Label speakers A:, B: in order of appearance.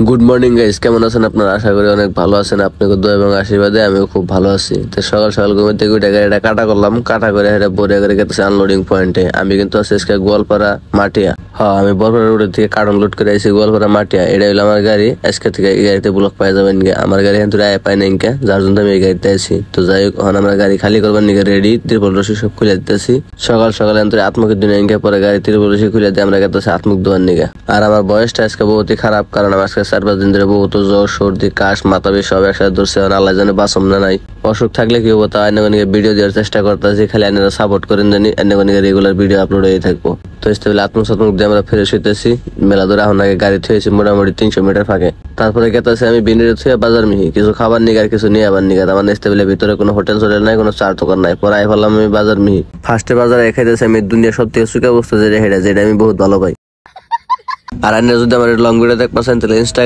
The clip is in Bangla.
A: গুড মর্নিং গাইস, কেমন আছেন আপনারা? আশা করি অনেক ভালো আছেন। আপনাকে দোয়া এবং আশীর্বাদে আমিও খুব ভালো আছি। তো সকাল সকাল ঘুম থেকে উঠে গাড়িটা কাটা করলাম, কাটা করে এটা বড় করে গেছে আনলোডিং পয়েন্টে। আমি কিন্তু আছি আজকে গোয়ালপাড়া মাটিয়া। হ্যাঁ, আমি বরপাড়া রোডের থেকে কার্টন লোড করে আইছি গোয়ালপাড়া মাটিয়া। এটা হলো আমার গাড়ি। আজকে থেকে এই গাড়িতে ব্লক পাই যাবেন গে। আমার গাড়ি কিন্তু আয় পাই নাই কে, যার জন্য আমি এই গাড়িতে আছি। তো যাই হোক, এখন আমরা গাড়ি খালি করবার নিকে রেডি। ত্রিপল রশি সব খুলে দিতেছি। সকাল সকাল এন্তরে আত্মুখের দিনে ইনকে পরে গাড়ি ত্রিপল রশি খুলে দিয়ে আমরা গেতেছি আত্মুখ দোয়ার নিকে। আর আমার বয়সটা আজকে বহুতই খারাপ, কারণ আমার আজকে 4-5 দিন ধরে বহুত জ্বর, সর্দি, কাশ, মাথা বেশ সব একসাথে ধরছে। আল্লাহ জানে বাঁচম না নাই। অসুখ থাকলে কি হবো তা অনেক ভিডিও দেওয়ার চেষ্টা করতেছি, খালি আপনারা সাপোর্ট করেন জানি অনেক রেগুলার ভিডিও আপলোড হয়ে থাকবো। তো ইস্তেবেলে আত্মসাত্মক দিয়ে আমরা ফ্রেশ হইতেছি। মেলা ধরে এখন আগে গাড়ি থুয়েছি মোটামুটি 300 মিটার ফাঁকে। তারপরে গেতেছি আমি বিনিরে থুয়ে বাজার মিহি কিছু খাবার নিগে আর কিছু নিয়ে আবার নিগে। আমার ইস্তেবেলে ভিতরে কোনো হোটেল সোটেল নাই, কোনো চার দোকান নাই। পরে আই ফেললাম আমি বাজার মিহি। ফার্স্টে বাজারে খাইতেছি আমি দুনিয়া সব থেকে সুখা বস্তু যেটা আমি বহুত ভালো পাই। আর আপনি যদি আমার লং ভিডিও দেখতে পাচ্ছেন তাহলে ইনস্টাগ্রাম